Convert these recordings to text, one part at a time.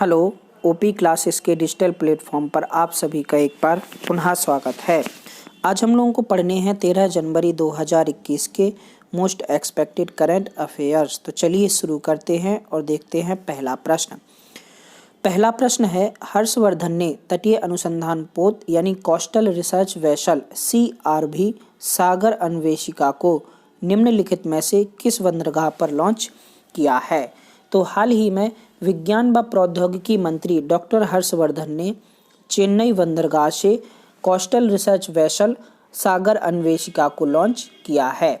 Hello, OP classes के digital platform पर आप सभी का एक बार पुनः स्वागत है। आज हम लोगों को पढ़ने हैं 13 जनवरी 2021 के मोस्ट एक्सपेक्टेड करंट अफेयर्स। तो चलिए शुरू करते हैं और देखते हैं पहला प्रश्न। पहला प्रश्न है, हर्षवर्धन ने तटीय अनुसंधान पोत यानी कोस्टल रिसर्च वेसल CRV सागर अन्वेषिका को निम्नलिखित में से किस बंदरगाह पर लॉन्च किया है? तो हाल ही में विज्ञान व प्रौद्योगिकी मंत्री डॉक्टर हर्षवर्धन ने चेन्नई बंदरगाह से कोस्टल रिसर्च वेसल सागर अन्वेषिका को लॉन्च किया है।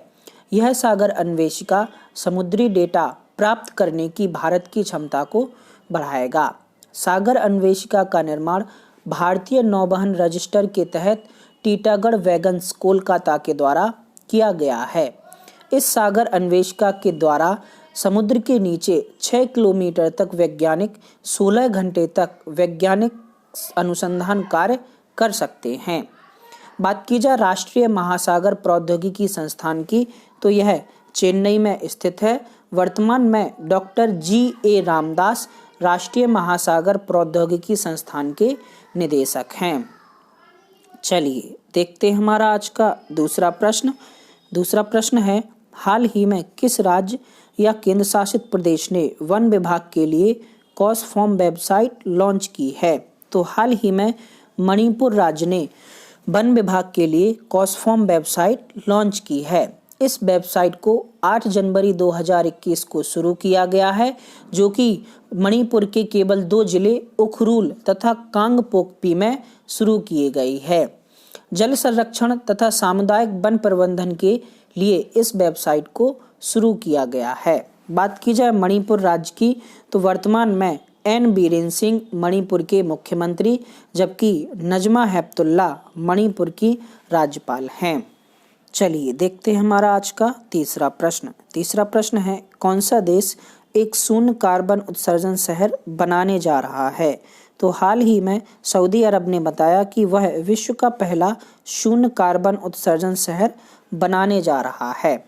यह सागर अन्वेषिका समुद्री डेटा प्राप्त करने की भारत की क्षमता को बढ़ाएगा। सागर अन्वेषिका का निर्माण भारतीय नौवहन रजिस्टर के तहत टीटागढ़ वैगन्स कोलकाता के द्वारा किया गया है। इस सागर अन्वेषिका के द्वारा समुद्र के नीचे 6 किलोमीटर तक वैज्ञानिक 16 घंटे तक वैज्ञानिक अनुसंधान कार्य कर सकते हैं। बात की जाए राष्ट्रीय महासागर प्रौद्योगिकी संस्थान की, तो यह चेन्नई में स्थित है। वर्तमान में डॉक्टर GA रामदास राष्ट्रीय महासागर प्रौद्योगिकी संस्थान के निदेशक हैं। चलिए देखते हैं हमारा आज का दूसरा प्रश्न। दूसरा प्रश्न है, हाल ही में किस राज्य या केंद्र शासित प्रदेश ने वन विभाग के लिए कॉसफॉर्म वेबसाइट लॉन्च की है? तो हाल ही में मणिपुर राज्य ने वन विभाग के लिए कॉसफॉर्म वेबसाइट लॉन्च की है। इस वेबसाइट को 8 जनवरी 2021 को शुरू किया गया है, जो कि मणिपुर के केवल 2 जिले उखरुल तथा कांगपोकपी में शुरू की गई है। जल संरक्षण तथा सामुदायिक वन प्रबंधन के लिए इस वेबसाइट को शुरू किया गया है। बात की जाए मणिपुर राज्य की, तो वर्तमान में N बीरेन सिंह मणिपुर के मुख्यमंत्री जबकि नजमा हेपतुल्ला मणिपुर की राज्यपाल हैं। चलिए देखते हैं हमारा आज का तीसरा प्रश्न। तीसरा प्रश्न है, कौन सा देश एक शून्य कार्बन उत्सर्जन शहर बनाने जा रहा है? तो हाल ही में सऊदी अरब ने बताया कि वह विश्व का पहला शून्य कार्बन उत्सर्जन शहर बनाने जा रहा है।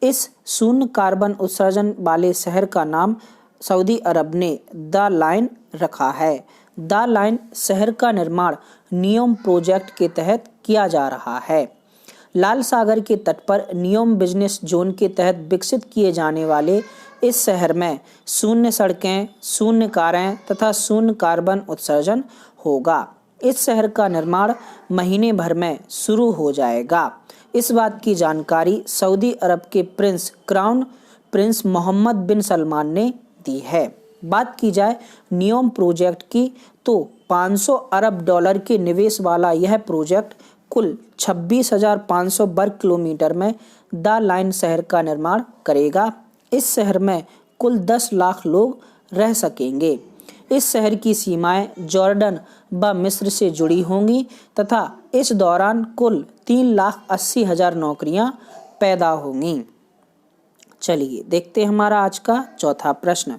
इस शून्य कार्बन उत्सर्जन वाले शहर का नाम सऊदी अरब ने द लाइन रखा है। द लाइन शहर का निर्माण नियोम प्रोजेक्ट के तहत किया जा रहा है। लाल सागर के तट पर नियोम बिजनेस जोन के तहत विकसित किए जाने वाले इस शहर में शून्य सड़कें, शून्य कारें तथा शून्य कार्बन उत्सर्जन होगा। इस शहर का निर्माण महीने भर में शुरू हो जाएगा। इस बात की जानकारी सऊदी अरब के क्राउन प्रिंस मोहम्मद बिन सलमान ने दी है। बात की जाए नियोम प्रोजेक्ट की, तो 500 अरब डॉलर के निवेश वाला यह प्रोजेक्ट कुल 26,500 वर्ग किलोमीटर में द लाइन शहर का निर्माण करेगा। इस शहर में कुल 10 लाख लोग रह सकेंगे। इस शहर की सीमाएं जॉर्डन व मिस्र से जुड़ी होंगी तथा इस दौरान कुल 3,80,000 नौकरियां पैदा होंगी। चलिए देखते हैं हमारा आज का चौथा प्रश्न।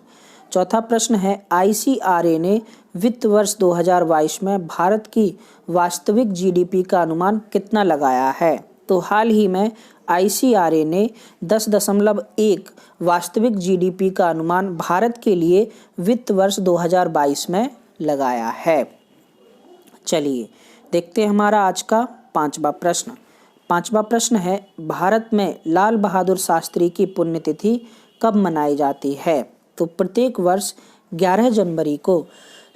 चौथा प्रश्न है, ICRA ने वित्त वर्ष 2022 में भारत की वास्तविक GDP का अनुमान कितना लगाया है? तो हाल ही में ICRA ने 10.1 वास्तविक GDP का अनुमान भारत के लिए वित्त वर्ष 2022 में लगाया है। चलिए देखते हैं हमारा आज का पांचवा प्रश्न। पांचवा प्रश्न है, भारत में लाल बहादुर शास्त्री की पुण्यतिथि कब मनाई जाती है? तो प्रत्येक वर्ष 11 जनवरी को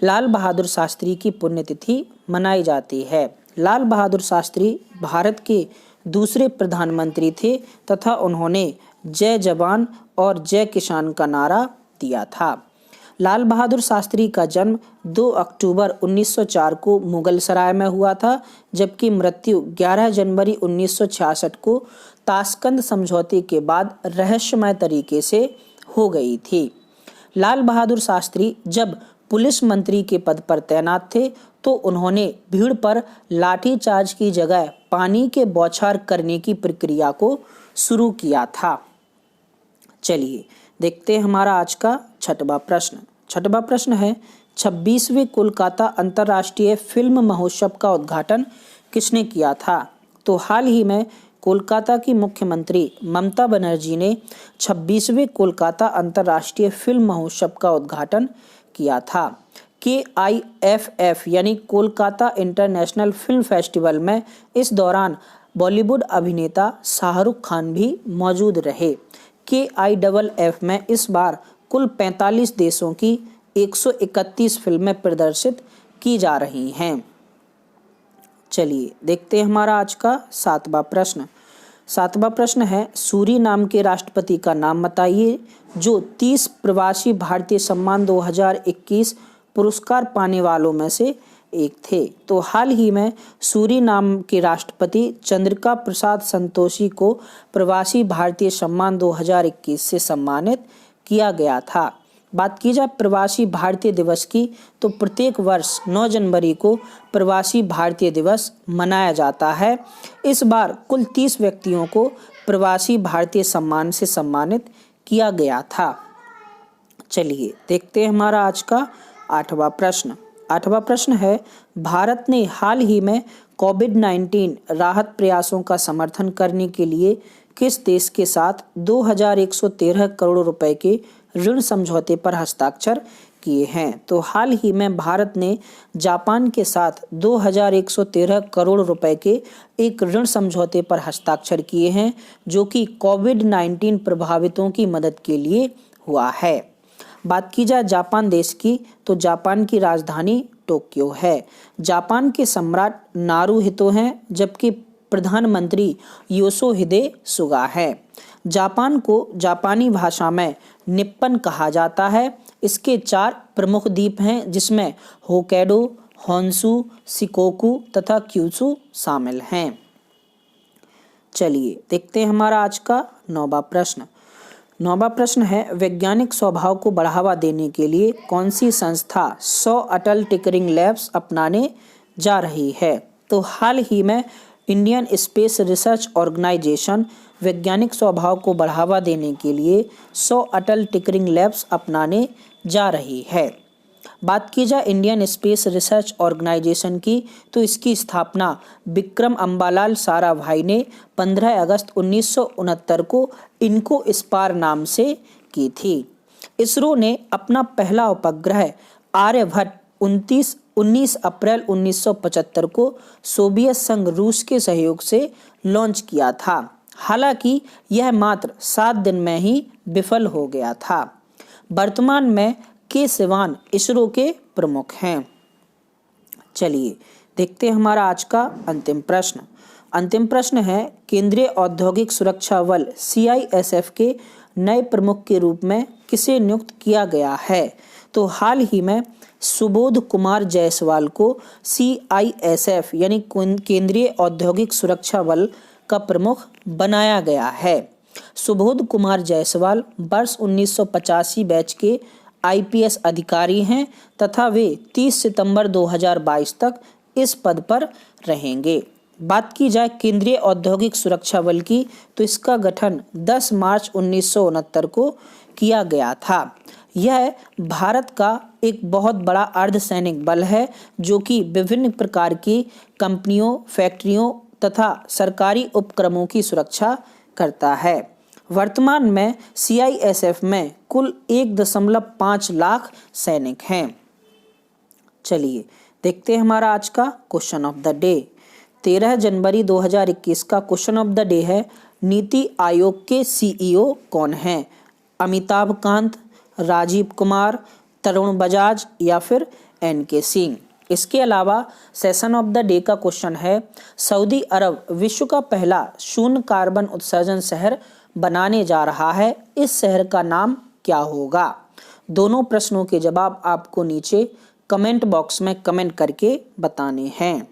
लाल बहादुर शास्त्री की पुण्यतिथि मनाई जाती है। लाल बहादुर शास्त्री भारत के दूसरे प्रधानमंत्री थे तथा उन्होंने जय जवान और जय किसान का नारा दिया था। लाल बहादुर शास्त्री का जन्म 2 अक्टूबर 1904 को मुगल सराय में हुआ था, जबकि मृत्यु 11 जनवरी 1966 को ताशकंद समझौते के बाद रहस्यमय तरीके से हो गई थी। लाल बहादुर शास्त्री जब पुलिस मंत्री के पद पर तैनात थे तो उन्होंने भीड़ पर लाठीचार्ज की जगह पानी के बौछार करने की प्रक्रिया को शुरू किया था। चलिए देखते हैं हमारा आज का छठवां प्रश्न। छठवां प्रश्न है, 26वें कोलकाता अंतर्राष्ट्रीय फिल्म महोत्सव का उद्घाटन किसने किया था? तो हाल ही में कोलकाता की मुख्यमंत्री ममता बनर्जी ने 26वें कोलकाता अंतर्राष्ट्रीय फिल्म महोत्सव का उद्घाटन किया था। KIFF यानी कोलकाता इंटरनेशनल फिल्म फेस्टिवल में इस दौरान बॉलीवुड अभिनेता शाहरुख खान भी मौजूद रहे। KIFF में इस बार कुल 45 देशों की 131 फिल्में प्रदर्शित की जा रही हैं। चलिए देखते हैं हमारा आज का 7वां प्रश्न। 7वां प्रश्न है, सूरीनाम के राष्ट्रपति का नाम बताइए जो 30 प्रवासी भारतीय सम्मान 2021 पुरस्कार पाने वालों में से एक थे। तो हाल ही में सूरीनाम के राष्ट्रपति चंद्रिका प्रसाद संतोषी को प्रवासी भारतीय सम्मान 2021 से सम्मानित किया गया था। बात की जाए प्रवासी भारतीय दिवस की, तो प्रत्येक वर्ष 9 जनवरी को प्रवासी भारतीय दिवस मनाया जाता है। इस बार कुल 30 व्यक्तियों को प्रवासी भारतीय सम्मान से सम्मानित किया गया था। चलिए देखते हैं हमारा आज का 8वां प्रश्न। 8वां प्रश्न है, भारत ने हाल ही में कोविड-19 राहत प्रयासों का समर्थन करने के लिए किस देश के साथ 2113 करोड़ रुपए के ऋण समझौते पर हस्ताक्षर किए हैं? तो हाल ही में भारत ने जापान के साथ 2113 करोड़ रुपए के एक ऋण समझौते पर हस्ताक्षर किए हैं जो कि कोविड-19 प्रभावितों की मदद के लिए हुआ है। बात की जाए जापान देश की, तो जापान की राजधानी टोक्यो है। जापान के सम्राट नारुहितो हैं जबकि प्रधानमंत्री योशिहिदे सुगा है। जापान को जापानी भाषा में निप्पन कहा जाता है। इसके 4 प्रमुख द्वीप हैं जिसमें होक्काइडो, होन्शु, शिकोकू तथा क्यूशु शामिल हैं। चलिए देखते हैं हमारा आज का 9वां प्रश्न। 9वां प्रश्न है, वैज्ञानिक स्वभाव को बढ़ावा देने के लिए कौन सी संस्था 100 अटल टिंकरिंग लैब्स अपनाने जा रही है? तो हाल ही में इंडियन स्पेस रिसर्च ऑर्गेनाइजेशन वैज्ञानिक स्वभाव को बढ़ावा देने के लिए 100 अटल टिंकरिंग लैब्स अपनाने जा रही है। बात की जाए इंडियन स्पेस रिसर्च ऑर्गेनाइजेशन की, तो इसकी स्थापना विक्रम अम्बालाल साराभाई ने 15 अगस्त 1969 को इनको स्पार नाम से की थी। इसरो ने अपना पहला उपग्रह आर्यभट्ट 19 अप्रैल 1975 को सोवियत संघ रूस के सहयोग से लॉन्च किया था। हालांकि यह मात्र 7 दिन में ही विफल हो गया था। वर्तमान में के सिवान इसरो के प्रमुख हैं। चलिए देखते हैं हमारा आज का अंतिम प्रश्न। अंतिम प्रश्न है, केंद्रीय औद्योगिक सुरक्षा बल CISF के नए प्रमुख के रूप में किसे नियुक्त किया गया है? तो हाल ही में सुबोध कुमार जायसवाल को CISF यानी केंद्रीय औद्योगिक सुरक्षा बल का प्रमुख बनाया गया है। सुबोध कुमार जायसवाल वर्ष 1985 बैच के IPS अधिकारी हैं तथा वे 30 सितंबर 2022 तक इस पद पर रहेंगे। बात की जाए केंद्रीय औद्योगिक सुरक्षा बल की, तो इसका गठन 10 मार्च 1969 को किया गया था। यह भारत का एक बहुत बड़ा अर्धसैनिक बल है जो कि विभिन्न प्रकार की कंपनियों, फैक्ट्रियों तथा सरकारी उपक्रमों की सुरक्षा करता है। वर्तमान में CISF में कुल 1.5 लाख सैनिक हैं। चलिए देखते हैं हमारा आज का क्वेश्चन ऑफ द डे। 13 जनवरी 2021 का क्वेश्चन ऑफ द डे है, नीति आयोग के CEO कौन हैं? अमिताभ कांत, राजीव कुमार, तरुण बजाज या फिर NK सिंह। इसके अलावा सेशन ऑफ द डे का क्वेश्चन है, सऊदी अरब विश्व का पहला शून्य कार्बन उत्सर्जन शहर बनाने जा रहा है, इस शहर का नाम क्या होगा? दोनों प्रश्नों के जवाब आपको नीचे कमेंट बॉक्स में कमेंट करके बताने हैं।